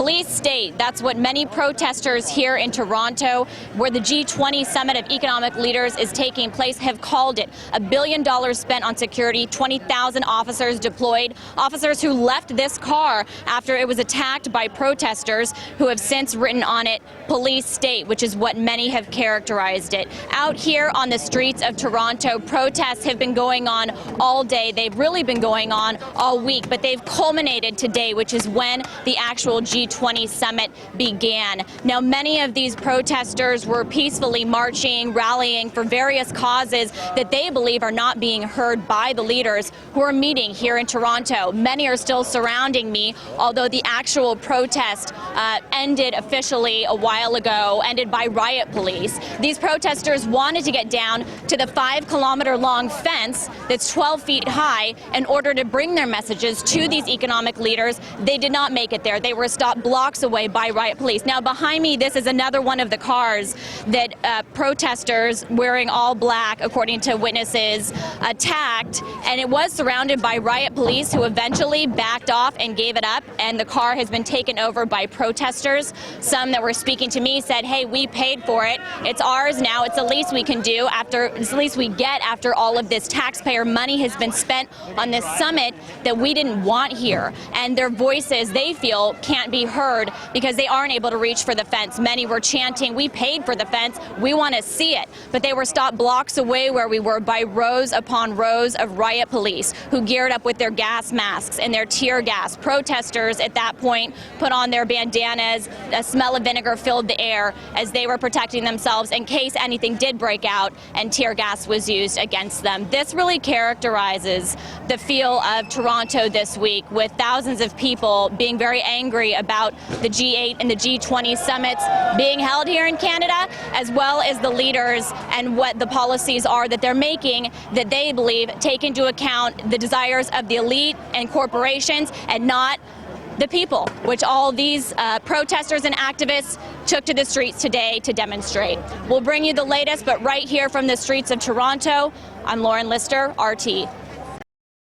Police state, that's what many protesters here in Toronto, where the G20 Summit of Economic Leaders is taking place, have called it. $1 billion spent on security, 20,000 officers deployed, officers who left this car after it was attacked by protesters who have since written on it, police state, which is what many have characterized it. Out here on the streets of Toronto, protests have been going on all day. They've really been going on all week, but they've culminated today, which is when the actual G20 summit began. Now, many of these protesters were peacefully marching, rallying for various causes that they believe are not being heard by the leaders who are meeting here in Toronto. Many are still surrounding me, although the actual protest ended officially a while ago, ended by riot police. These protesters wanted to get down to the 5-kilometer-long fence that's 12 feet high in order to bring their messages to these economic leaders. They did not make it there. They were stopped blocks away by riot police. Now, behind me, this is another one of the cars that protesters wearing all black, according to witnesses, attacked, and it was surrounded by riot police who eventually backed off and gave it up, and the car has been taken over by protesters. Some that were speaking to me said, hey, we paid for it. It's ours now. It's the least we can do it's the least we get after all of this taxpayer money has been spent on this summit that we didn't want here. And their voices, they feel, can't be heard because they aren't able to reach for the fence. Many were chanting, we paid for the fence, we want to see it. But they were stopped blocks away where we were by rows upon rows of riot police who geared up with their gas masks and their tear gas. Protesters at that point put on their bandanas. A smell of vinegar filled the air as they were protecting themselves in case anything did break out and tear gas was used against them. This really characterizes the feel of Toronto this week, with thousands of people being very angry about the G8 and the G20 summits being held here in Canada, as well as the leaders and what the policies are that they're making that they believe take into account the desires of the elite and corporations and not the people, which all these protesters and activists took to the streets today to demonstrate. We'll bring you the latest, but right here from the streets of Toronto, I'm Lauren Lister, RT.